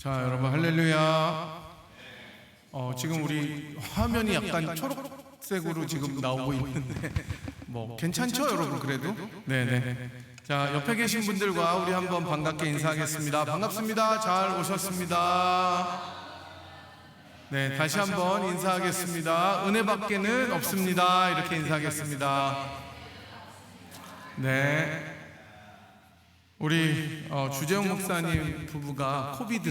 자, 여러분 할렐루야. 지금 우리 화면이 약간 초록색으로 지금 나오고 있는데 뭐 괜찮죠, 여러분? 그래도 네네. 자, 옆에 계신 분들과 우리 한번 반갑게 인사하겠습니다. 반갑습니다. 잘 오셨습니다. 네, 다시 한번 인사하겠습니다. 은혜밖에는 없습니다. 이렇게 인사하겠습니다. 네. 우리 주재용 목사님 부부가 코비드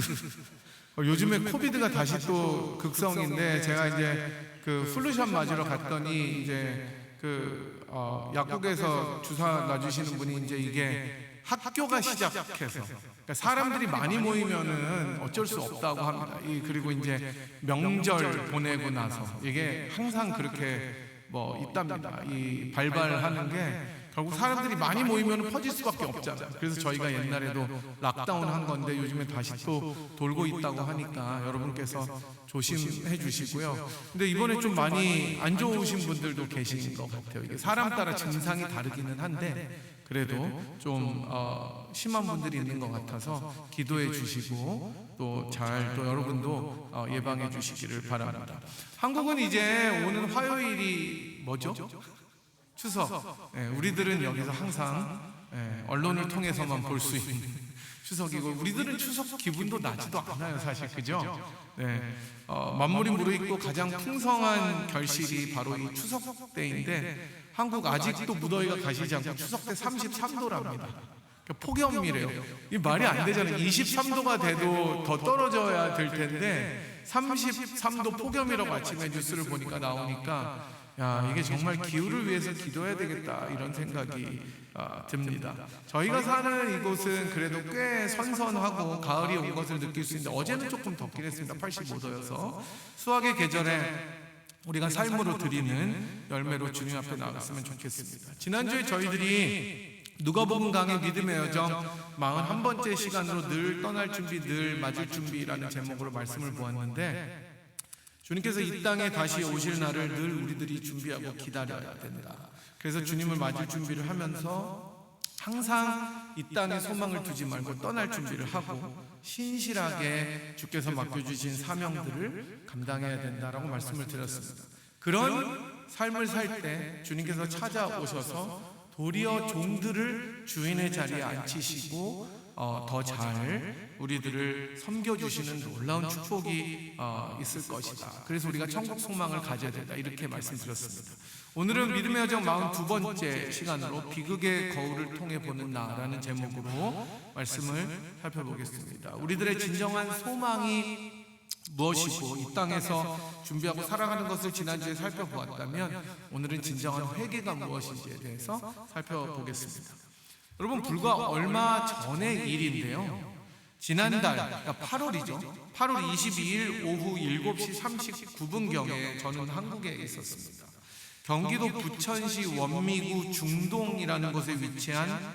요즘에 코비드가 다시 또 극성인데, 제가 이제 그 플루샷 맞으러 갔더니 이제 그 약국에서 주사 놔주시는 분이 이제 이게 학교가 시작해서, 그러니까 사람들이 많이 모이면은 어쩔 수 없다고 합니다. 그리고 이제 명절 보내고 나서 이게 항상 그렇게 뭐 있답니다. 이 발발하는 게 결국 사람들이 많이 모이면 퍼질 수밖에 없잖아요. 그래서 저희가 옛날에도 락다운 한 건데 요즘에 다시 또 돌고 있다고 하니까 여러분께서 조심해 주시고요. 근데 이번에 좀 많이 안 좋으신 분들도 계신 것 같아요. 이게 사람 따라 증상이 다르기는 한데 그래도 좀 심한 분들이 있는 것 같아서 기도해 주시고 또 여러분도 예방해 주시기를 바랍니다. 한국은 이제 오는 화요일이 뭐죠? 추석. 우리들은 여기서 항상 언론을 통해서만 볼 수 있는 추석이고, 우리들은 추석 기분도 나지도 않아요, 사실. 그죠? 만물이 무르익고 가장 풍성한 결실이 바로 이 추석 때인데, 한국 아직도 무더위가 가시지 않고 추석 때 33도랍니다. 폭염이래요. 이 말이 안 되잖아요. 23도가 돼도 더 떨어져야 될 텐데 33도 폭염이라고 아침에 뉴스를 보니까 나오니까, 야, 이게 정말 기후를 위해서 기도해야 되겠다, 이런 생각이 듭니다. 저희가 사는 이곳은 그래도 꽤 선선하고 가을이 온 것을 느낄 수 있는데, 어제는 조금 덥긴 했습니다. 85도여서 수확의 계절에 우리가 삶으로 드리는 열매로 주님 앞에 나갔으면 좋겠습니다. 지난주에 저희들이 누가복음 강의 믿음의 여정 41번째 시간으로 늘 떠날 준비, 늘 맞을 준비라는 제목으로 말씀을 보았는데, 주님께서 이 땅에 다시 오실 날을 늘 우리들이 준비하고 기다려야 된다. 그래서 주님을 맞을 준비를 하면서 항상 이 땅에 소망을 두지 말고 떠날 준비를 하고 신실하게 주께서 맡겨주신 사명들을 감당해야 된다라고 말씀을 드렸습니다. 그런 삶을 살 때 주님께서 찾아오셔서 도리어 종들을 주인의 자리에 앉히시고 더 잘 우리들을 섬겨주시는 놀라운 축복이 있을 것이다. 그래서 우리가 천국 소망을 가져야 된다, 이렇게 말씀드렸습니다. 오늘은 믿음의 여정 42번째 시간으로 비극의 거울을 통해 보는 나라는 제목으로 말씀을 살펴보겠습니다. 우리들의 진정한 소망이 무엇이고 이 땅에서 준비하고 살아가는 것을 지난주에 살펴보았다면, 오늘은 진정한 회개가 무엇인지에 대해서 살펴보겠습니다. 여러분, 불과 얼마 전의 일인데요, 지난달, 그러니까 8월이죠. 8월 22일 오후 7시 39분경에 저는 한국에 있었습니다. 경기도 부천시 원미구 중동이라는 곳에 위치한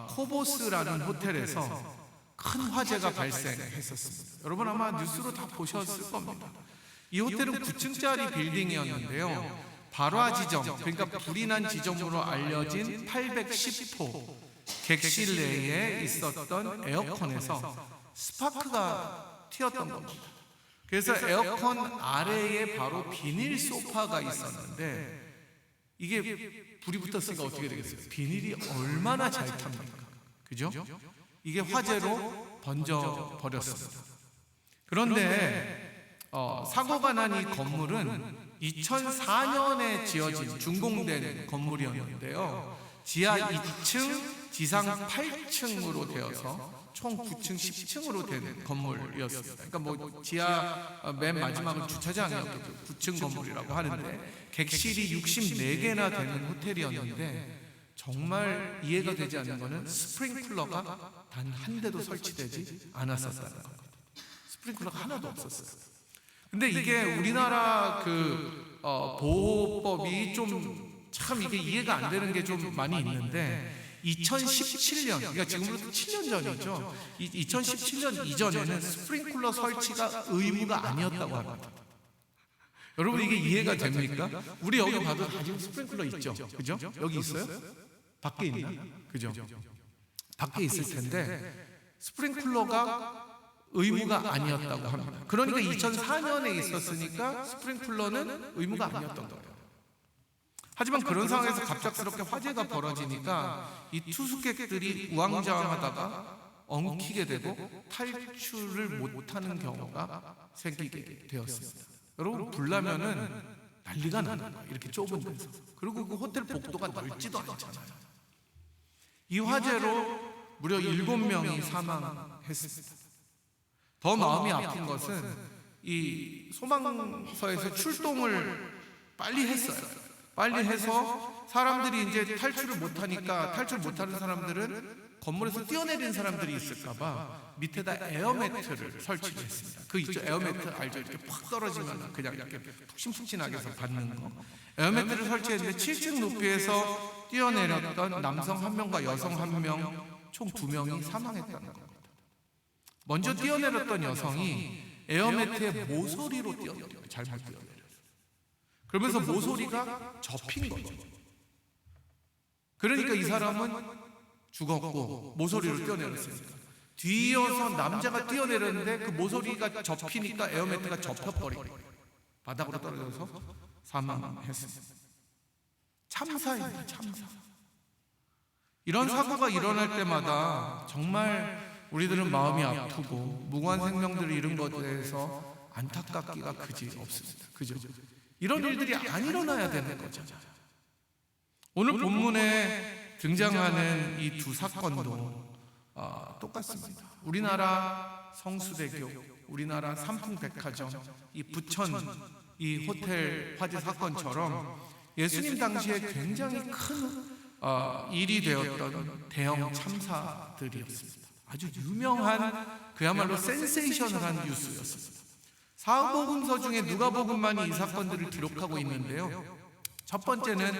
코보스라는 호텔에서 큰 화재가 발생했었습니다. 여러분 아마 뉴스로 다 보셨을 겁니다. 이 호텔은 9층짜리 빌딩이었는데요, 발화 지점, 그러니까 불이 난 지점으로 알려진 810호 객실 내에 있었던 에어컨에서 스파크가 튀었던 겁니다. 그래서 에어컨 아래에 바로 비닐 소파가 있었는데, 이게 불이 붙었으니까 어떻게 되겠어요? 비닐이 얼마나 잘 탑니까? 그죠? 이게 화재로 번져 버렸습니다. 그런데 사고가 난 이 건물은 2004년에 지어진 준공된 건물이었는데요, 지하 2층, 지상 8층으로 되어서 총 9층, 10층으로 된 건물이었습니다. 그러니까 뭐 지하 맨 마지막은 주차장이었겠죠. 9층 건물이라고 하는데 객실이 64개나 되는 호텔이었는데, 정말 이해가 되지 않는 것은 스프링클러가 단 한 대도 설치되지 않았었다는 겁니다. 스프링클러가 하나도 없었어요. 근데 이게 우리나라 보호법이 참 이게 이해가 안 되는 게 좀 많이 있는데, 2017년, 그러니까 지금부터 7년 전이죠. 2017년 이전에는 스프링클러 설치가 의무가 아니었다고 합니다. 여러분, 이게 이해가 됩니까? 우리 여기 봐도 다 지금 스프링클러 있죠, 그죠? 여기 있어요? 밖에 있나? 그죠? 밖에 있을 텐데 스프링클러가 의무가 아니었다고 합니다. 그러니까 2004년에 있었으니까 스프링클러는 의무가 아니었던 거예요. 하지만 그런 상황에서 갑작스럽게 화재가 벌어지니까 이 투숙객들이 우왕좌왕하다가 엉키게 되고 탈출을 못하는 경우가 생기게 되었습니다. 여러분, 불나면은 난리가 나는 거예요. 이렇게 좁은 데서. 그리고 그 호텔 복도가 넓지도 않잖아요. 이 화재로 무려 7명이 사망했습니다. 더 마음이 아픈 것은 이 소방서에서 출동을 빨리 했어요. 빨리 해서 사람들이 이제 탈출을 못하니까, 탈출 못하는 사람들은 건물에서 뛰어내린 사람들이 있을까봐 밑에다 에어매트를 설치를 했습니다. 그 있죠, 에어매트 알죠? 이렇게 팍 떨어지면 그냥 이렇게 푹신푹신하게 해서 받는 거. 에어매트를 설치했는데 7층 높이에서 뛰어내렸던 남성 1명과 여성 1명, 총 2명이 사망했다는 겁니다. 먼저 뛰어내렸던 여성이 에어매트의 모서리로 뛰어내려요. 잘못 뛰어내려요. 그러면서 모서리가 접힌 거죠. 그러니까 이 사람은 죽었고 모서리로 뛰어내렸습니다. 뒤이어서 남자가 뛰어내렸는데 그 모서리가 접히니까 에어매트가 접혀버리고 바닥으로 떨어져서 사망했습니다. 참사입니다. 참사. 이런 사고가 일어날 때마다 정말 우리들은 마음이 아프고 무고한 생명들을 잃은 것에 대해서 안타깝기가 그지 없습니다. 그죠? 이런 일들이 안 일어나야 되는 거죠. 오늘 본문에 등장하는 이 두 사건도 똑같습니다. 우리나라 성수대교, 우리나라 삼풍백화점, 이 부천 이 호텔 화재 사건처럼 예수님 당시에 굉장히 큰 일이 되었던 대형 참사들이었습니다. 아주 유명한 그야말로 센세이셔널한 뉴스였습니다. 사복음서 중에 누가복음만이 이 사건들을 기록하고 있는데요. 첫 번째는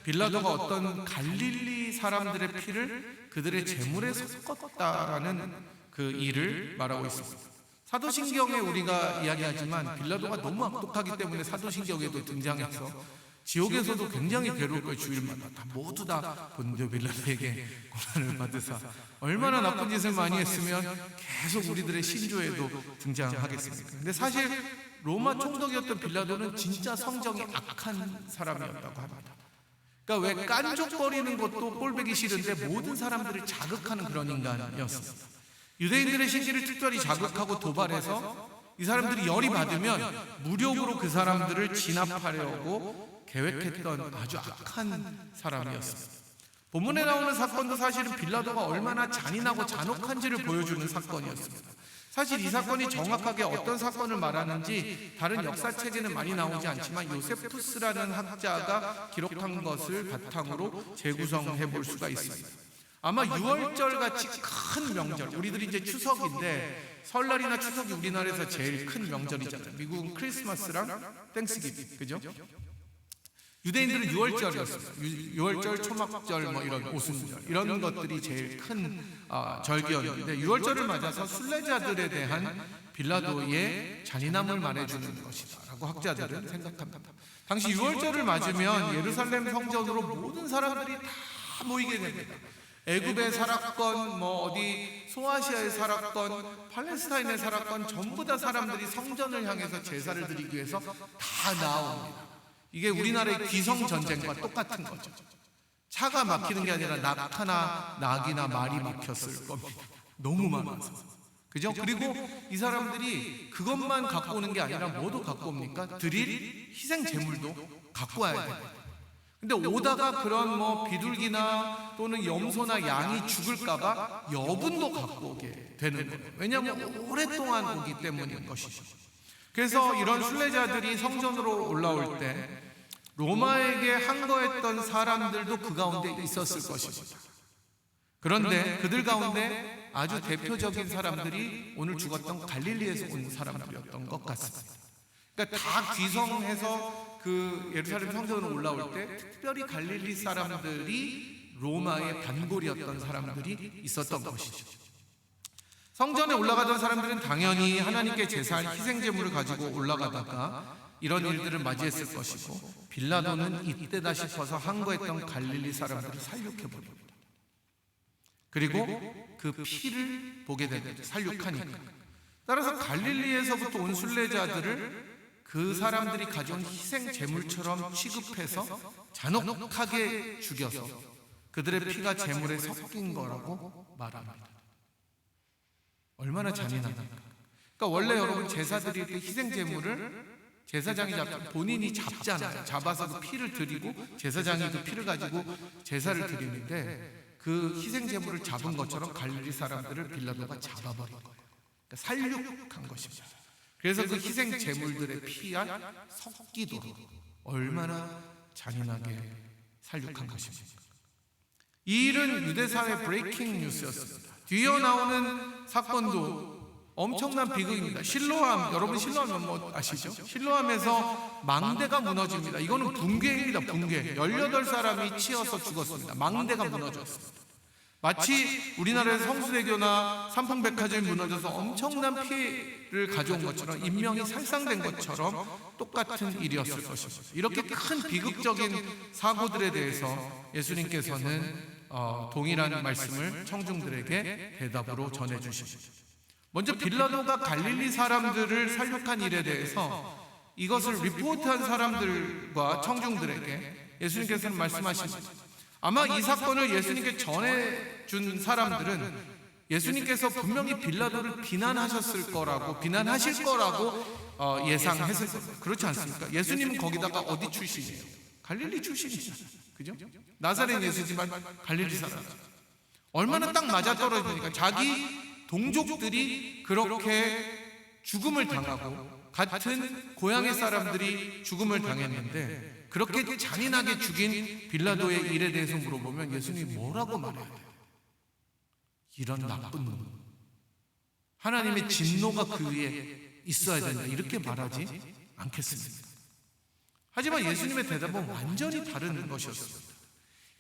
빌라도가 어떤 갈릴리 사람들의 피를 그들의 제물에 섞었다라는 그 일을 말하고 있습니다. 사도신경에 우리가 이야기하지만 빌라도가 너무 악독하기 때문에 사도신경에도 등장해서 지옥에서도 굉장히 괴로울 거예요. 주일마다 다 모두 다 본디오 빌라도에게 고난을 받으사 얼마나 나쁜 짓을 많이 했으면 계속 우리들의 신조에도 등장하겠습니까? 근데 사실 로마 총독이었던 빌라도는 진짜 성정이 악한 사람이었다고 합니다. 그러니까 왜 깐족거리는 것도 꼴보기 싫은데 모든 사람들을 자극하는 그런 인간이었습니다. 유대인들의 신기를 특별히 자극하고 도발해서 이 사람들이 열이 받으면 무력으로 그 사람들을 진압하려고 계획했던 아주 악한 사람이었습니다. 본문에 나오는 사건도 사실은 빌라도가 얼마나 잔인하고 잔혹한지를 보여주는 사건이었습니다. 사실 이 사건이 정확하게 어떤 사건을 말하는지 다른 역사책에는 많이 나오지 않지만 요세푸스라는 학자가 기록한 것을 바탕으로 재구성해 볼 수가 있습니다. 아마 6월절 같이 큰 명절, 우리들이 이제 추석인데 설날이나 추석이 우리나라에서 제일 큰 명절이잖아요. 미국은 크리스마스랑 땡스기빙, 그죠? 유대인들은 6월절이었어요. 6월절, 초막절, 뭐 이런 오순절 이런 것들이 제일 큰 절기였는데 6월절을 맞아서 순례자들에 대한 빌라도의 잔인함을 말해주는 것이다라고 학자들은 생각합니다. 당시 6월절을 맞으면 예루살렘 성전으로 모든 사람들이 다 모이게 됩니다. 애굽에 살았건 뭐 어디 소아시아에 살았건 팔레스타인에 살았건 전부 다 사람들이 성전을 향해서 제사를 드리기 위해서 다 나옵니다. 이게 우리나라의 귀성전쟁과 똑같은 거죠. 차가 막히는 게 아니라 낙타나 낙이나 말이 막혔을 겁니다. 너무 많아서. 그죠? 그리고 이 사람들이 그것만 갖고 오는 게 아니라 뭐도 갖고 옵니까? 드릴 희생 제물도 갖고 와야 됩니다. 근데 오다가 그런 뭐 비둘기나 또는 염소나 양이 죽을까봐 여분도 갖고 오게 되는 거예요. 왜냐하면 오랫동안 오기 때문인 것이죠. 그래서 이런 순례자들이 성전으로 올라올 때 로마에게 항거했던 사람들도 그 가운데 있었을 것입니다. 그런데 그들 가운데 아주 대표적인 사람들이 오늘 죽었던 갈릴리에서 온 사람들이었던 것 같습니다. 그러니까 다 귀성해서 그 예루살렘 성전으로 올라올 때 특별히 갈릴리 사람들이 로마의 단골이었던 사람들이 있었던 것이죠. 성전에 올라가던 사람들은 당연히 하나님께 제사할 희생제물을 가지고 올라가다가 이런 일들을 맞이했을 것이고 빌라도는 이때다 싶어서 항거했던 갈릴리 사람들을 살육해버립니다. 그리고 그 피를 보게 됩니다. 살육하니까. 따라서 갈릴리에서부터 온 순례자들을 그 사람들이 가져온 희생 제물처럼 취급해서 잔혹하게 죽여서 그들의 피가 제물에 섞인 거라고 말합니다. 얼마나 잔인합니까? 그러니까 원래 여러분 제사 드릴 때 희생 제물을 제사장이 본인이 잡잖아요. 잡아서 그 피를 드리고 제사장이 그 피를 가지고 제사를 드리는데 그 희생 제물을 잡은 것처럼 갈릴리 사람들을 빌라도가 잡아버린 거예요. 그러니까 살육한 것입니다. 그래서 그 희생 제물들의 피와 섞이도록 얼마나 잔인하게 살육한 것입니까? 이 일은 유대사회 브레이킹 뉴스였습니다. 뒤에 나오는 사건도 엄청난 비극입니다. 실로암, 여러분 실로암은 뭐 아시죠? 실로암에서 망대가 무너집니다. 이거는 붕괴입니다. 붕괴. 18사람이 치여서 죽었습니다. 망대가 무너졌습니다. 마치 우리나라의 성수대교나 삼풍백화점이 무너져서 엄청난 피해를 가져온 것처럼, 인명이 살상된 것처럼 똑같은 일이었을 것입니다. 이렇게 큰 비극적인 사고들에 대해서 예수님께서는 동일한 말씀을 청중들에게 대답으로 전해주십니다. 먼저 빌라도가 갈릴리 사람들을 살육한 일에 대해서 이것을 리포트한 사람들과 청중들에게 예수님께서는 말씀하십니다. 아마 이 사건을 예수님께 전해준 사람들은 예수님께서 분명히 빌라도를 비난하실 거라고 예상했을 겁니다. 그렇지 않습니까? 예수님은 거기다가 어디 출신이에요? 갈릴리 출신이잖아요. 그죠? 나사렛 예수지만 갈릴리 사람. 얼마나 딱 맞아떨어지니까 자기 동족들이 그렇게 죽음을 당하고 같은 고향의 사람들이 죽음을 당했는데 그렇게 잔인하게 죽인 빌라도의 일에 대해서 물어보면 예수님이 뭐라고 말해야 돼요? 이런 나쁜 놈, 하나님의 진노가 그 위에 있어야 된다, 이렇게 말하지 않겠습니까? 하지만 예수님의 대답은 완전히 다른 것이었습니다.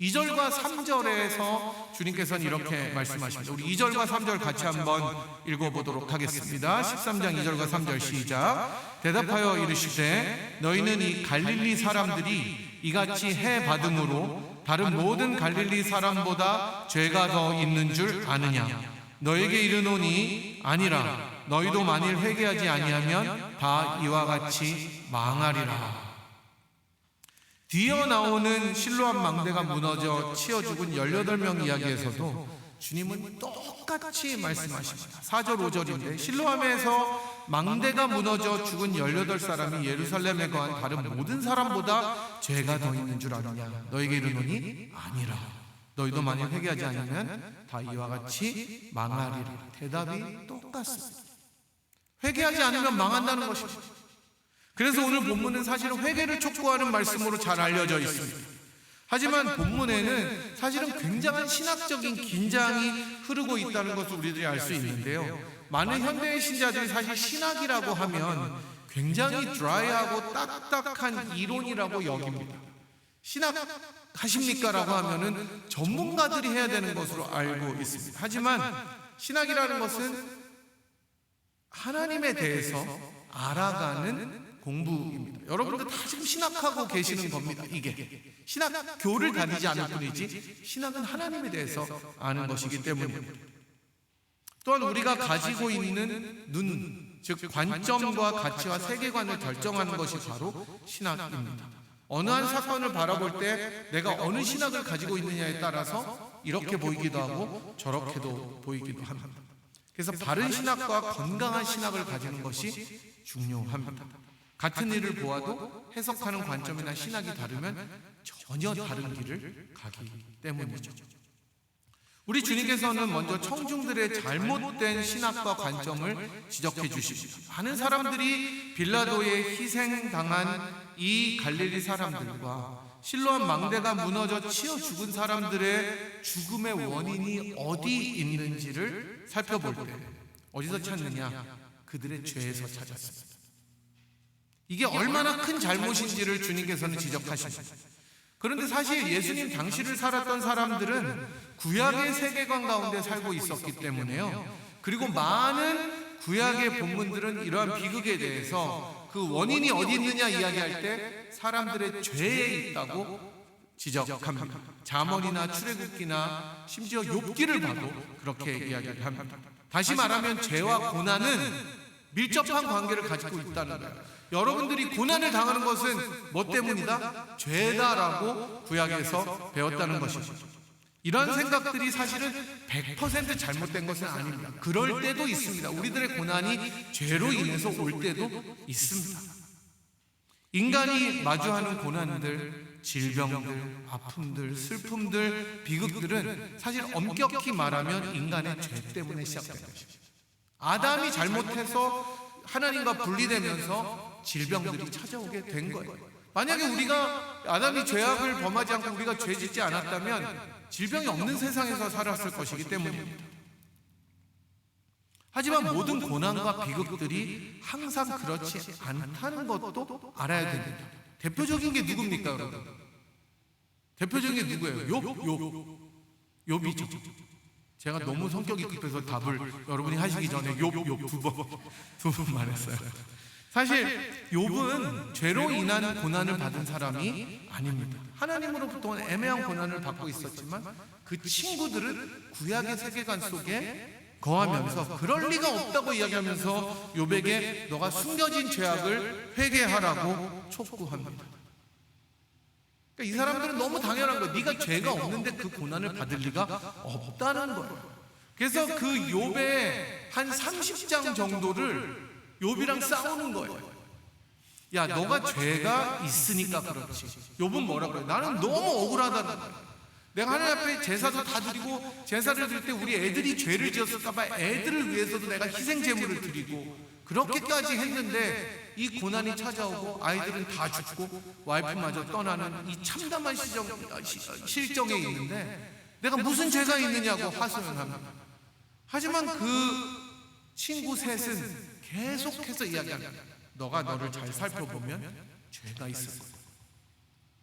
2절과 3절에서 주님께서는 이렇게 말씀하십니다. 우리 2절과 3절 같이 한번 읽어보도록 하겠습니다. 13장 2절과 3절 시작. 대답하여 이르시되 너희는 이 갈릴리 사람들이 이같이 해 받음으로 다른 모든 갈릴리 사람보다 죄가 더 있는 줄 아느냐? 너에게 이르노니 아니라. 너희도 만일 회개하지 아니하면 다 이와 같이 망하리라. 뒤에 나오는 실로암 망대가 무너져 치어 죽은 18명 이야기에서도 주님은 똑같이 말씀하십니다. 4절 5절인데 실로암에서 망대가 무너져 죽은 18사람이 예루살렘에 거한 다른 모든 사람보다 죄가 더 있는 줄 아느냐? 너에게 이르노니 아니라. 너희도 만일 회개하지 않으면 다 이와 같이 망하리라. 대답이 똑같습니다. 회개하지 않으면 망한다는 것입니다. 그래서 오늘 본문은 사실은 회개를 촉구하는 말씀으로 잘 알려져 있습니다. 하지만 본문에는 사실은 굉장한 신학적인 긴장이 흐르고 있다는 것을 우리들이 알 수 있는데요. 많은 현대의 신자들이 사실 신학이라고 하면 굉장히 드라이하고 딱딱한 이론이라고 여깁니다. 신학 하십니까? 라고 하면은 전문가들이 해야 되는 것으로 알고 있습니다. 하지만 신학이라는 것은 하나님에 대해서 알아가는 공부입니다. 여러분들 다 지금 신학하고 계시는 겁니다. 이게 신학교를 다니지 않을 뿐이지 신학은 하나님에 대해서 아는 것이기 때문입니다. 또한 우리가 가지고 있는 눈, 즉 관점과 가치와 세계관을 결정하는 것이 바로 신학입니다. 어느 한 사건을 바라볼 때 내가 어느 신학을 가지고 있느냐에 따라서 이렇게 보이기도 하고 저렇게도 보이기도 합니다. 그래서 바른 신학과 건강한 신학을 가지는 것이 중요합니다. 같은 일을 보아도 해석하는 관점이나 신학이 다르면 전혀 다른 길을 가기 때문이죠. 우리 주님께서는 먼저 청중들의 잘못된 신학과 관점을 지적해 주십니다. 많은 사람들이 빌라도에 희생당한 이 갈릴리 사람들과 실로암 망대가 무너져 치어 죽은 사람들의 죽음의 원인이 어디 있는지를 살펴볼 때 어디서 찾느냐? 그들의 죄에서 찾았습니다. 이게 얼마나 큰 잘못인지를 주님께서는 지적하십니다. 그런데 사실 예수님 당시를 살았던 사람들은 구약의 세계관 가운데 살고 있었기 때문에요. 그리고 많은 구약의 본문들은 이러한 비극에 대해서 그 원인이 어디 있느냐 이야기할 때 사람들의 죄에 있다고 지적합니다. 잠언이나 출애굽기나 심지어 욥기를 봐도 그렇게 이야기를 합니다. 다시 말하면 죄와 고난은 밀접한 관계를 가지고 있다는 거예요. 여러분들이 고난을 당하는 것은 뭐 때문이다? 죄다라고 구약에서 배웠다는 것이죠. 이런 생각들이 사실은 100% 잘못된 것은 아닙니다. 그럴 때도 있습니다. 우리들의 고난이 죄로 인해서 올 때도 있습니다. 인간이 마주하는 고난들, 질병들, 아픔들, 슬픔들, 비극들은 사실 엄격히 말하면 인간의 죄 때문에 시작된 것입니다. 아담이 잘못해서 하나님과 분리되면서 질병들이 찾아오게 된 거예요. 만약에 우리가 아담이 죄악을 범하지 않고 우리가 죄 짓지 않았다면 질병이 없는 세상에서 살았을 것이기 때문입니다. 하지만 모든 고난과 비극들이 항상 그렇지 않다는 것도 알아야 됩니다. 대표적인 게 누굽니까, 여러분? 대표적인 게 누구예요? 욥이죠. 제가 너무 성격이 급해서 답을 여러분이 하시기 전에 욥 두 번만 했어요. 사실 욥은 죄로 인한 고난을 받은 사람이 아닙니다. 하나님으로부터 애매한 고난을 받고 있었지만 그 친구들은 구약의 세계관 속에 거하면서 그럴 리가 없다고 이야기하면서 욥에게 너가 숨겨진 죄악을 회개하라고 촉구합니다. 그러니까 이 사람들은 너무 당연한 거예요. 네가 죄가 없는데 그 고난을 받을 리가 없다는 거예요. 그래서 그 욥의 한 30장 정도를 욥이랑 싸우는 거예요. 야, 너가 죄가 있으니까 그렇지. 욥은 뭐라고 그래요? 나는 너무 억울하다는 거예요. 내가 하나님 앞에 제사도 다 드리고 제사를 드릴 때 우리 애들이 죄를 지었을까 봐 애들을 위해서도 내가 희생 제물을 드리고 그렇게까지 했는데 이 고난이 찾아오고 아이들은 다 죽고 와이프마저 떠나는 이 참담한 실정에 있는데 내가 무슨 죄가 있느냐고 하소연 합니다. 하지만 그 친구 셋은 계속해서 이야기합니다. 너가 너를 잘 살펴보면 죄가 있을 거야.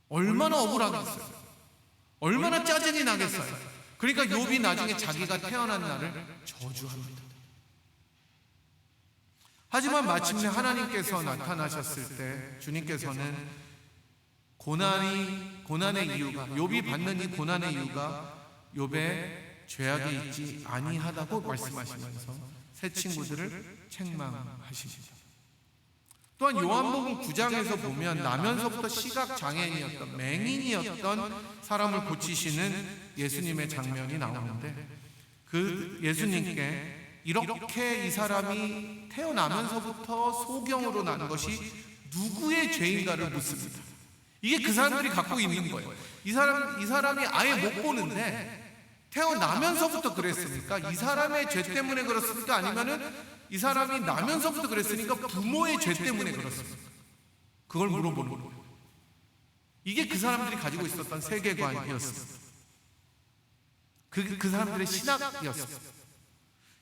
얼마나 억울하겠어요. 얼마나 짜증이 나겠어요. 그러니까 욥이 나중에 자기가 태어난 날을 저주합니다. 하지만 마침내 하나님께서 나타나셨을 때 주님께서는 고난의 이유가, 욥이 받는 이 고난의 이유가 욥의 죄악이 있지 아니하다고 말씀하시면서 새 친구들을 책망하십니다. 또한 요한복음 9장에서 보면 나면서부터 시각장애인이었던 맹인이었던 사람을 고치시는 예수님의 장면이 나오는데 그 예수님께 이렇게 이 사람이 태어나면서부터 소경으로 난 것이 누구의 죄인가를 묻습니다. 이게 그 사람들이 갖고 있는 거예요. 이 사람이 아예 못 보는데 태어나면서부터 그랬으니까 이 사람의 죄 때문에 그렇습니까? 아니면은 이 사람이 나면서부터 그랬으니까 부모의 죄 때문에 그렇습니까? 그걸 물어보는 거예요. 이게 그 사람들이 가지고 있었던 세계관이었습니다. 그 사람들의 신학이었습니다.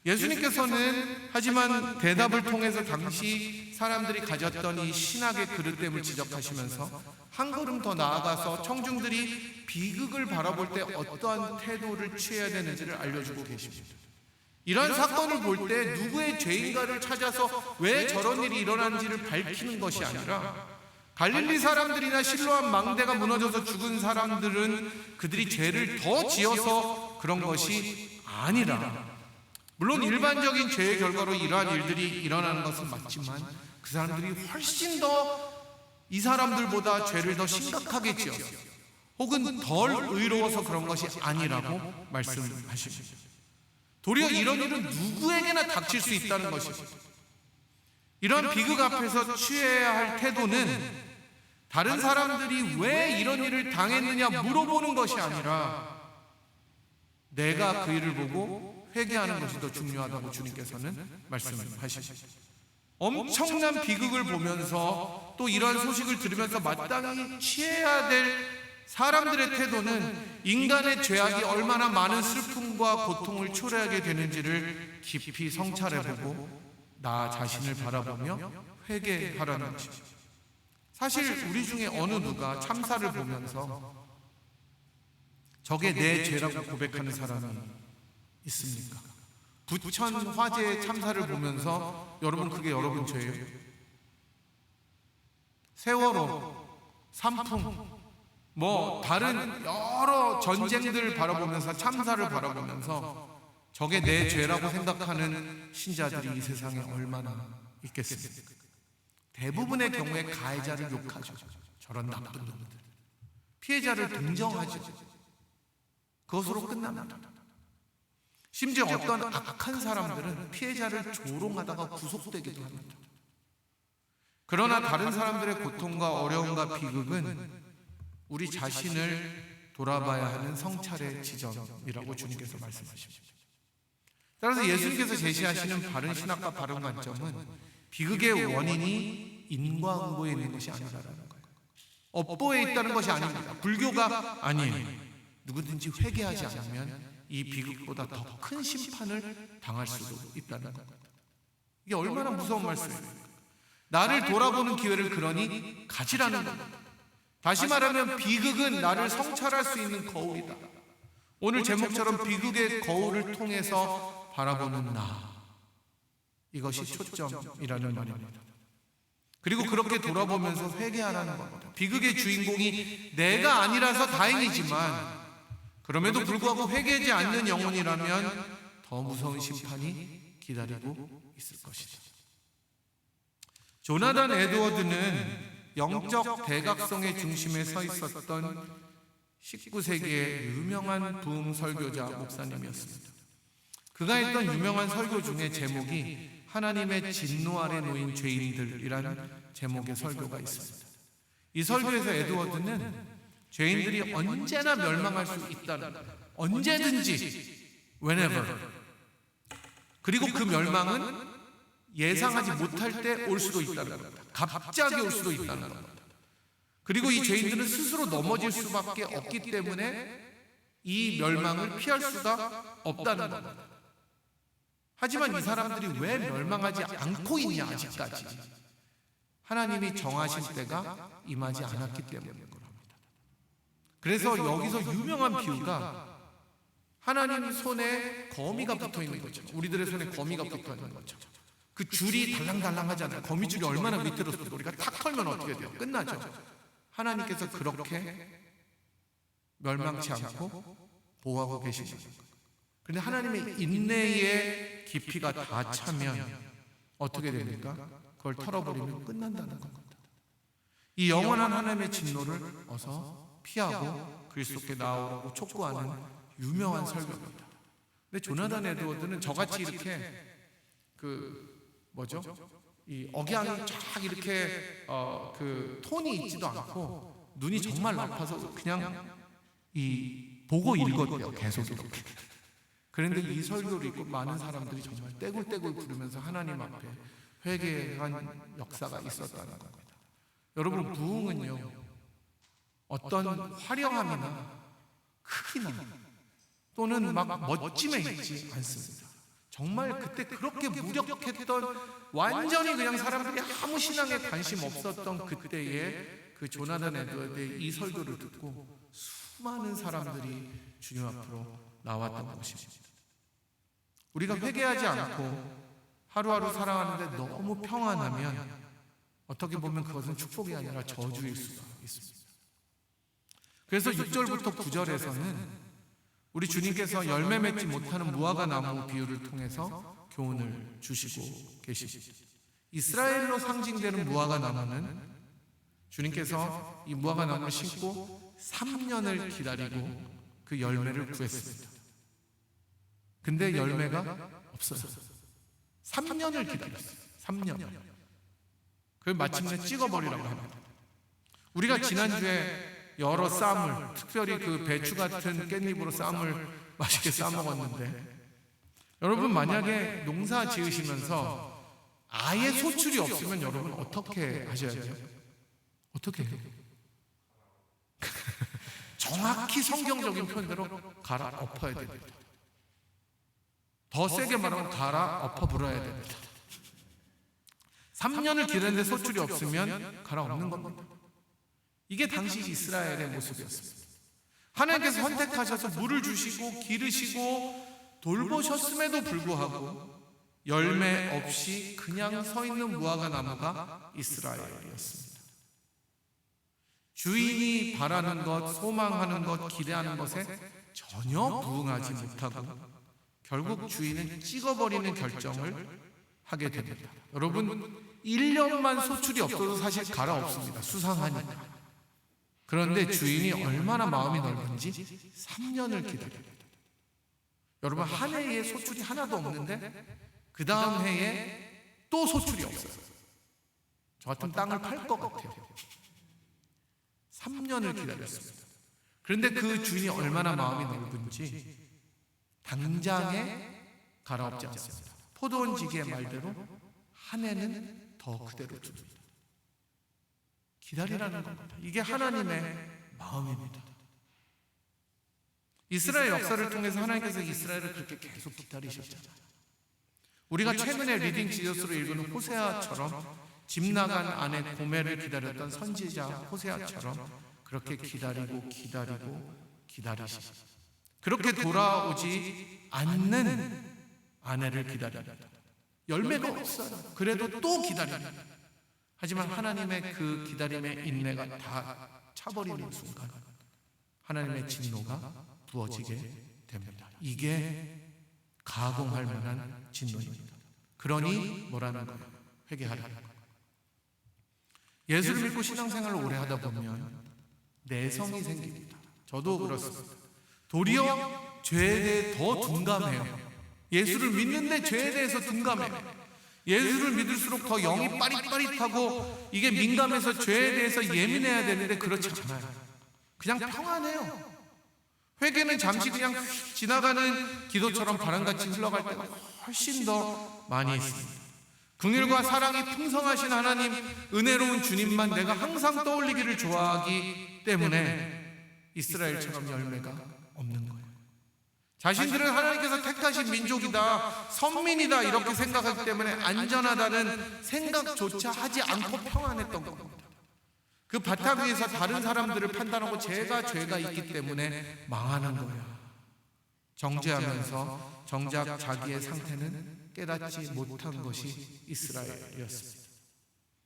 예수님께서는 하지만 대답을 통해서 당시 사람들이 가졌던 이 신학의 그릇됨을 지적하시면서 한 걸음 더 나아가서 청중들이 비극을 바라볼 때 어떠한 태도를 취해야 되는지를 알려주고 계십니다. 이런 사건을 볼 때 누구의 죄인가를 찾아서 왜 저런 일이 일어나는지를 밝히는 것이 아니라 갈릴리 사람들이나 실로암 망대가 무너져서 죽은 사람들은 그들이 죄를 더 지어서 그런 것이 아니라, 물론 일반적인 죄의 결과로 이러한 일들이 일어나는 것은 맞지만 그 사람들이 훨씬 더 이 사람들보다 죄를 더 심각하게 지어서 혹은 덜 의로워서 그런 것이 아니라고 말씀하십니다. 도리어 이런 일은 누구에게나 닥칠 수 있다는 것입니다. 이런 비극 앞에서 취해야 할 태도는 다른 사람들이 왜 이런 일을 당했느냐 물어보는 것이 아니라 내가 그 일을 보고 회개하는 것이 더 중요하다고 주님께서는 말씀하십니다. 엄청난 비극을 보면서 또 이런 소식을 들으면서 마땅히 취해야 될 사람들의 태도는 인간의 죄악이 얼마나 많은 슬픔과 고통을 초래하게 되는지를 깊이 성찰해보고 나 자신을 바라보며 회개하라는 것입니다. 사실 우리 중에 어느 누가 참사를 보면서 저게 내 죄라고 고백하는 사람이 있습니까? 부천 화재 참사를 보면서 여러분 그게 여러분 죄예요? 세월호, 삼풍, 다른 여러 전쟁들을 바라보면서 참사를 바라보면서 저게 내 죄라고 생각하는 신자들이 이 세상에 얼마나 있겠습니까? 대부분의 경우에 가해자를 욕하죠. 저런 나쁜 놈들. 피해자를 동정하죠. 그것으로 끝납니다. 심지어 어떤 악한 사람들은 피해자를 조롱하다가 구속되기도 합니다. 그러나 다른 사람들의 고통과 어려움과 비극은 우리 자신을 돌아봐야 하는 성찰의 지점이라고 주님께서 말씀하십니다. 따라서 예수님께서 제시하시는 바른 신학과 바른 관점은 비극의 원인이 인과응보에 있는 것이 아니라는 거예요. 업보에 있다는 것이 아닙니다. 불교가 아니에요. 누구든지 회개하지 않으면 이 비극보다 더 큰 심판을 당할 수도 있다는 겁니다. 이게 얼마나 무서운 말씀입니까? 나를 돌아보는 기회를 그러니 가지라는 겁니다. 다시 말하면 비극은 나를 성찰할 수 있는 거울이다. 오늘 제목처럼 비극의 거울을 통해서 바라보는 나, 이것이 초점이라는 말입니다. 그리고 그렇게 돌아보면서 회개하라는 겁니다. 비극의 주인공이 내가 아니라서 다행이지만 그럼에도 불구하고 회개하지 않는 영혼이라면 더 무서운 심판이 기다리고 있을 것이다. 조나단 에드워드는 영적 대각성의 중심에 서 있었던 19세기의 유명한 부흥 설교자 목사님이었습니다. 그가 했던 유명한 설교 중에 제목이 하나님의 진노 아래 놓인 죄인들이라는 제목의 설교가 있습니다. 이 설교에서 에드워드는 죄인들이 언제나 멸망할 수 있다는, 언제든지, whenever. 그리고 그 멸망은 예상하지 못할 때 올 수도 있다는 겁니다. 갑자기 올 수도 있다는 겁니다. 그리고 이 죄인들은 스스로 넘어질 수밖에 없기 때문에 이 멸망을 피할 수가 없다는 겁니다. 하지만 이 사람들이 왜 멸망하지 않고 있냐, 아직까지? 하나님이 정하신 때가 임하지 않았기 때문인 겁니다. 그래서 여기서 유명한 비유가 하나님 손에 거미가 붙어 있는 거죠. 우리들의 손에 거미가 붙어 있는 거죠. 그 줄이 달랑달랑 하잖아요. 거미줄이 얼마나 위태롭습니까? 우리가 탁 털면 어떻게 돼요? 끝나죠. 하나님께서 그렇게 멸망치 않고 보호하고 계시는 거예요. 그런데 하나님의 인내의 깊이가 다 차면 어떻게 됩니까? 그걸 털어버리면 끝난다는 겁니다. 이 영원한 하나님의 진노를 어서 피하고 그리스도께 나오라고 촉구하는 유명한 설교입니다. 근데 조나단 에드워드는 저같이 이렇게 이 억양이 쫙 이렇게 톤이 있지도 않고 눈이 정말 나빠서 그냥 보고 읽었대요. 계속 이렇게. 그런데 이 설교를 읽고 많은 사람들이 정말 떼굴떼굴 부르면서 하나님 앞에 회개한 역사가 있었다는 겁니다. 여러분, 부흥은요, 어떤 화려함이나 크기나 또는 막 멋짐에 있지 않습니다. 정말 그때 그렇게 무력했던, 완전히 그냥 사람들이 아무 신앙에 관심 없었던 그때의 그 조나단 에드워드의 이 설교를 듣고 수많은 사람들이 주님 앞으로 나왔던 것입니다. 우리가 회개하지 않고 하루하루 살아가는데 너무 평안하면 어떻게 보면 그것은 축복이 아니라 저주일 수가 있습니다. 그래서 6절부터 9절에서는 우리 주님께서 열매 맺지 못하는 무화과 나무 비유를 통해서 교훈을 주시고 계십니다. 이스라엘로 상징되는 무화과 나무는 주님께서 이 무화과 나무를 심고 3년을 기다리고 그 열매를 구했습니다. 근데 열매가 없어요. 3년을 기다렸어요. 3년. 그걸 마침내 찍어버리라고 합니다. 우리가 지난주에 여러 쌈을, 특별히 그 배추 같은 깻잎으로 쌈을 맛있게 싸먹었는데, 여러분 만약에 농사 지으시면서 아예 소출이 없으면 여러분 어떻게 하셔야 돼요? 어떻게 해요? 정확히 성경적인 표현대로 갈아 엎어야 됩니다. 더 세게 말하면 갈아 엎어 불어야 됩니다. 3년을 기다리는데 소출이 없으면 갈아 엎는 겁니다. 이게 당시 이스라엘의 모습이었습니다. 하나님께서 선택하셔서 물을 주시고 기르시고 돌보셨음에도 불구하고 열매 없이 그냥 서 있는 무화과 나무가 이스라엘이었습니다. 주인이 바라는 것, 소망하는 것, 기대하는 것에 전혀 부응하지 못하고 결국 주인은 찍어버리는 결정을 하게 됩니다. 여러분, 1년만 소출이 없어도 사실 갈아엎습니다. 수상하니까. 그런데 주인이 얼마나 마음이 넓은지 3년을 기다립니다. 여러분, 한 해에 소출이 하나도 없는데 그 다음 해에 또 소출이 없어요. 저 같은 땅을 팔 것 같아요. 3년을 기다렸습니다. 그런데 그 주인이 얼마나 마음이 넓은지 당장에 갈아엎지 않습니다. 포도원지기의 말대로 한 해는 더 그대로 둡니다. 기다리라는 겁니다. 이게 하나님의 마음입니다. 이스라엘 역사를 통해서 하나님께서 이스라엘을 그렇게 계속 기다리셨잖아요. 우리가 최근에 리딩 지저스로 읽은 호세아처럼 집 나간 아내 고멜을 기다렸던 선지자 호세아처럼 그렇게 기다리고 기다리시죠. 그렇게 돌아오지 않는 아내를 기다립니다. 열매가 없어요. 그래도 또 기다립니다. 하지만 하나님의 그 기다림의 인내가 다 차버리는 순간 하나님의 진노가 부어지게 됩니다. 이게 가공할 만한 진노입니다. 그러니 뭐라는 거예요? 회개하라. 예수를 믿고 신앙생활을 오래 하다 보면 내성이 생깁니다. 저도 그렇습니다. 도리어 죄에 대해 더 둔감해요. 예수를 믿는데 죄에 대해서 둔감해요. 예수를 믿을수록 더 영이 빠릿빠릿하고 이게 민감해서 죄에 대해서 예민해야 되는데 그렇지 않아요. 그냥 평안해요. 회개는 잠시 그냥 지나가는 기도처럼 바람같이 흘러갈 때가 훨씬 더 많이 있습니다. 긍휼과 사랑이 풍성하신 하나님, 은혜로운 주님만 내가 항상 떠올리기를 좋아하기 때문에 이스라엘처럼 열매가 없는 거예요. 자신들은 하나님께서 택하신 민족이다, 선민이다 이렇게 생각하기 때문에 안전하다는 생각조차 하지 않고 평안했던 겁니다. 그 바탕 위에서 다른 사람들을 판단하고 죄가 있기 때문에 망하는 거예요. 정죄하면서 정작 자기의 상태는 깨닫지 못한 것이 이스라엘이었습니다.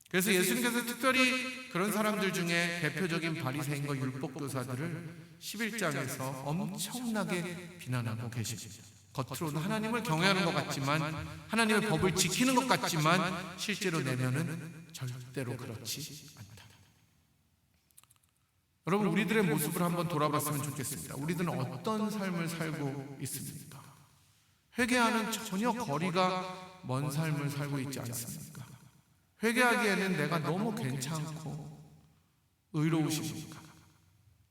그래서 예수님께서 특별히 그런 사람들 중에 대표적인 바리새인과 율법교사들을 11장에서 엄청나게 비난하고 계십니다. 겉으로는 하나님을 경외하는 것 같지만, 하나님의 법을 지키는 것 같지만 실제로 내면은 절대로 그렇지 않다. 여러분, 우리들의 모습을 한번 돌아봤으면 좋겠습니다. 우리들은 어떤 삶을 살고 있습니까? 회개하는 전혀 거리가 먼 삶을 살고 있지 않습니까? 회개하기에는 내가 너무 괜찮고 의로우십니까?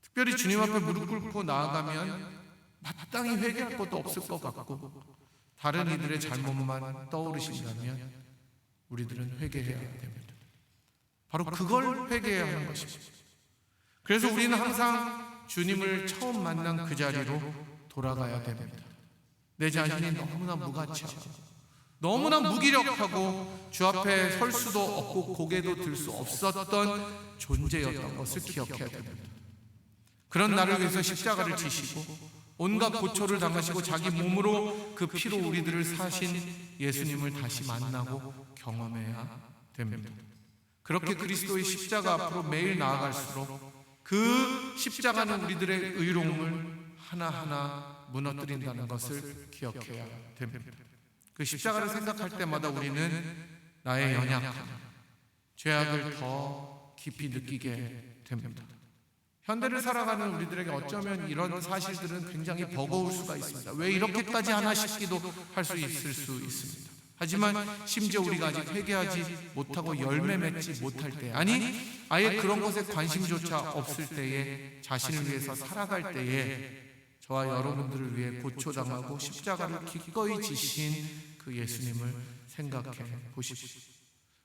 특별히 주님 앞에 무릎 꿇고 나아가면 마땅히 회개할 것도 없을 것 같고 다른 이들의 잘못만 떠오르신다면 우리들은 회개해야 됩니다. 바로 그걸 회개해야 하는 것입니다. 그래서 우리는 항상 주님을 처음 만난 그 자리로 돌아가야 됩니다. 내 자신이 너무나 무가치하고 너무나 무기력하고 주 앞에 설 수도 없고 고개도 들 수 없었던 존재였던 것을 기억해야 됩니다. 그런 나를 위해서 십자가를 지시고 온갖 고초를 당하시고 자기 몸으로 그 피로 우리들을 사신 예수님을 다시 만나고 경험해야 됩니다. 그렇게 그리스도의 십자가 앞으로 매일 나아갈수록 그 십자가는 우리들의 의로움을 하나하나 무너뜨린다는 것을 기억해야 됩니다. 그 십자가를 생각할 때마다 우리는 나의 연약함, 죄악을 더 깊이 느끼게 됩니다. 현대를 살아가는 우리들에게 어쩌면 이런 사실들은 굉장히 버거울 수가 있습니다. 왜 이렇게까지 하나 싶기도 할 수 있을 수 있습니다. 하지만 심지어 우리가 아직 회개하지 못하고 열매 맺지 못할 때, 아니 아예 그런 것에 관심조차 없을 때에, 자신을 위해서 살아갈 때에 저와 여러분들을 위해 고초당하고 십자가를 기꺼이 지신 그 예수님을 생각해 보십시오.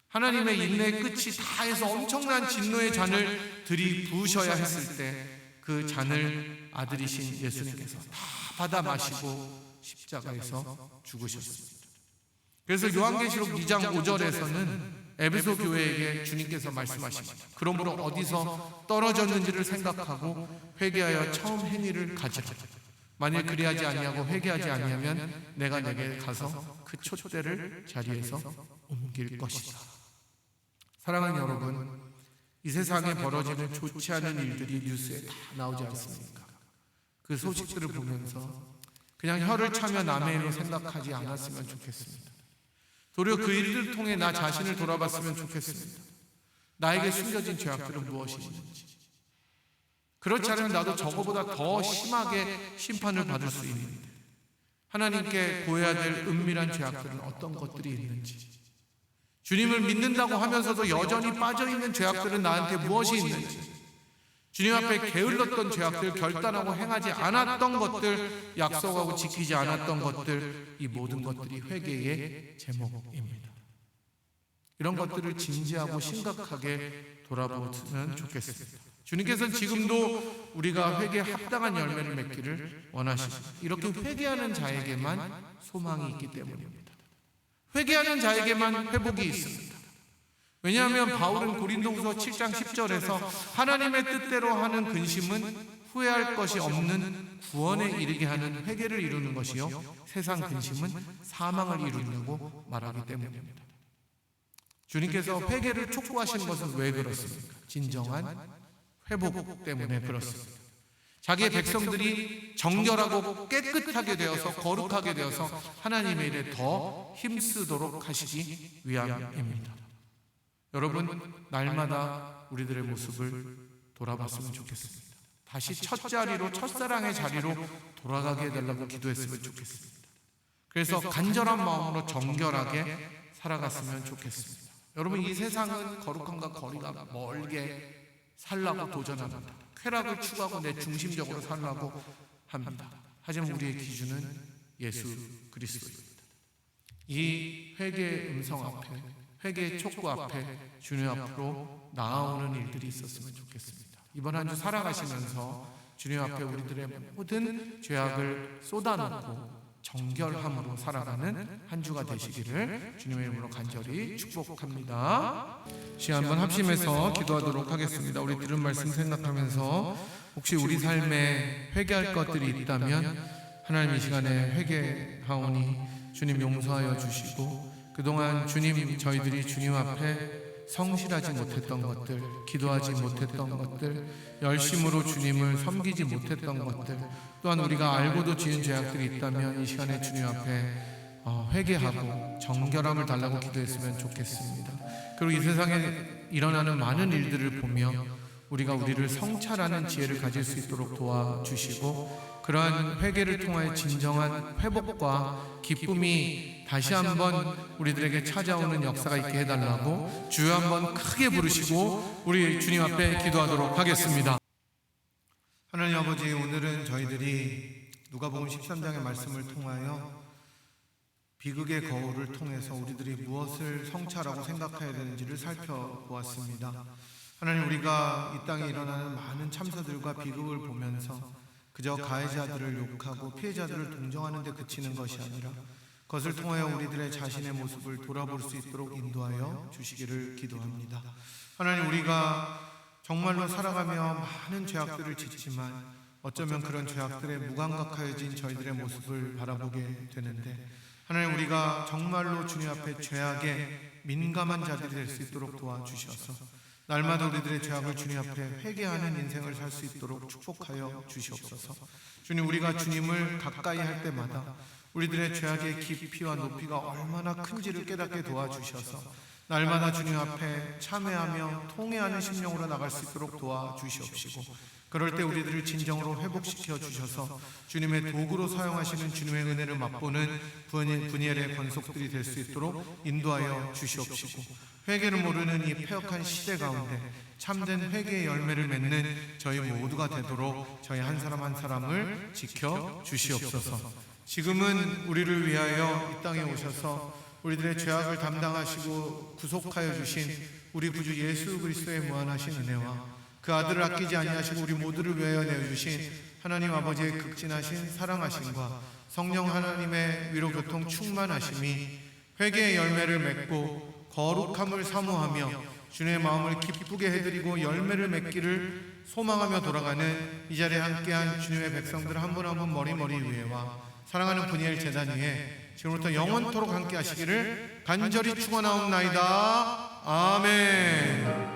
하나님의 인내의 끝이 다해서 엄청난 진노의 잔을 들이부으셔야 했을 때 그 잔을 아들이신 예수님께서 다 받아 마시고 십자가에서 죽으셨습니다. 그래서 요한계시록 2장 5절에서는 에베소 교회에게 주님께서 말씀하십니다. 그러므로 어디서 떨어졌는지를 생각하고 회개하여 처음 행위를 가지라. 만일 그리하지 아니하고 회개하지 아니하면 내가 내게 가서 그 촛대를 자리에서 옮길 것이다. 사랑하는 여러분, 이 세상에 벌어지는 좋지 않은 일들이 뉴스에 다 나오지 않습니까? 그 소식들을 보면서 그냥 혀를 차며 남의 일로 생각하지 않았으면 좋겠습니다. 도리어 그 일을 통해 나 자신을 돌아봤으면 좋겠습니다. 나에게 숨겨진 죄악들은 무엇이 있는지. 그렇지 않으면 나도 저거보다 더 심하게 심판을 받을 수 있는데, 하나님께 고해야 될 은밀한 죄악들은 어떤 것들이 있는지, 주님을 믿는다고 하면서도 여전히 빠져있는 죄악들은 나한테 무엇이 있는지, 주님 앞에 게을렀던 죄악들, 결단하고 행하지 않았던 것들, 약속하고 지키지 않았던 것들, 이 모든 것들이 회개의 제목입니다. 이런 것들을 진지하고 심각하게 돌아보면 좋겠습니다. 주님께서는 지금도 우리가 회개에 합당한 열매를 맺기를 원하십니다. 이렇게 회개하는 자에게만 소망이 있기 때문입니다. 회개하는 자에게만 회복이 있습니다. 왜냐하면 바울은 고린도후서 7장 10절에서 하나님의 뜻대로 하는 근심은 후회할 것이 없는 구원에 이르게 하는 회개를 이루는 것이요, 세상 근심은 사망을 이룬다고 말하기 때문입니다. 주님께서 회개를 촉구하시는 것은 왜 그렇습니까? 진정한 회복 때문에 그렇습니다. 자기의 백성들이 정결하고 깨끗하게 되어서 거룩하게 되어서 하나님의 일에 더 힘쓰도록 하시기 위함입니다. 여러분, 날마다 우리들의 모습을 돌아봤으면 좋겠습니다. 다시 첫자리로, 첫사랑의 자리로 돌아가게 해달라고 기도했으면 좋겠습니다. 그래서 간절한 마음으로 정결하게 살아갔으면 좋겠습니다. 여러분, 이 세상은 거룩함과 거리가 멀게 살라고 도전합니다. 쾌락을 추구하고 내 중심적으로 살라고 합니다. 하지만 우리의 기준은 예수 그리스도입니다. 이 회개의 음성 앞에, 회개의 촉구 앞에 주님 앞으로 나아오는 일들이 있었으면 좋겠습니다. 이번 한 주 살아가시면서 주님 앞에 우리들의 모든 죄악을 쏟아놓고 정결함으로 살아가는 한 주가 되시기를 주님의 이름으로 간절히 축복합니다. 시간 한번 합심해서 기도하도록 하겠습니다. 우리 들은 말씀 생각하면서 혹시 우리 삶에 회개할 것들이 있다면 하나님 이 시간에 회개하오니 주님 용서하여 주시고, 그동안 주님, 저희들이 주님 앞에 성실하지 못했던 것들, 기도하지 못했던 것들, 열심으로 주님을 섬기지 못했던 것들, 또한 우리가 알고도 지은 죄악들이 있다면 이 시간에 주님 앞에 회개하고 정결함을 달라고 기도했으면 좋겠습니다. 그리고 이 세상에 일어나는 많은 일들을 보며 우리가 우리를 성찰하는 지혜를 가질 수 있도록 도와주시고, 그러한 회개를 통하여 진정한 회복과 기쁨이 다시 한번 우리들에게 찾아오는 역사가 있게 해달라고 주여 한번 크게 부르시고 우리 주님 앞에 기도하도록 하겠습니다. 하나님 아버지, 오늘은 저희들이 누가복음 13장의 말씀을 통하여 비극의 거울을 통해서 우리들이 무엇을 성찰하고 생각해야 되는지를 살펴보았습니다. 하나님, 우리가 이 땅에 일어나는 많은 참사들과 비극을 보면서 그저 가해자들을 욕하고 피해자들을 동정하는 데 그치는 것이 아니라 그것을 통하여 우리들의 자신의 모습을 돌아볼 수 있도록 인도하여 주시기를 기도합니다. 하나님, 우리가 정말로 살아가며 많은 죄악들을 짓지만 어쩌면 그런 죄악들에 무감각하여진 저희들의 모습을 바라보게 되는데, 하나님, 우리가 정말로 주님 앞에 죄악에 민감한 자들이 될 수 있도록 도와주셔서 날마다 우리들의 죄악을 주님 앞에 회개하는 인생을 살 수 있도록 축복하여 주시옵소서. 주님, 우리가 주님을 가까이 할 때마다 우리들의 죄악의 깊이와 높이가 얼마나 큰지를 깨닫게 도와주셔서 날마다 주님 앞에 참회하며 통회하는 심령으로 나갈 수 있도록 도와주시옵시고, 그럴 때 우리들을 진정으로 회복시켜 주셔서 주님의 도구로 사용하시는 주님의 은혜를 맛보는 분이엘의 권속들이 될 수 있도록 인도하여 주시옵시고, 회개를 모르는 이 패역한 시대 가운데 참된 회개의 열매를 맺는 저희 모두가 되도록 저희 한 사람 한 사람을 지켜 주시옵소서. 지금은 우리를 위하여 이 땅에 오셔서 우리들의 죄악을 담당하시고 구속하여 주신 우리 구주 예수 그리스도의 무한하신 은혜와 그 아들을 아끼지 아니하시고 우리 모두를 위하여 내어주신 하나님 아버지의 극진하신 사랑하심과 성령 하나님의 위로 교통 충만하심이 회개의 열매를 맺고 거룩함을 사모하며 주님의 마음을 기쁘게 해드리고 열매를 맺기를 소망하며 돌아가는 이 자리에 함께한 주님의 백성들 한 분 한 분 머리 위에와 사랑하는 분이엘 제단 위에 지금부터 영원토록 함께 하시기를 간절히 축원하옵나이다. 아멘.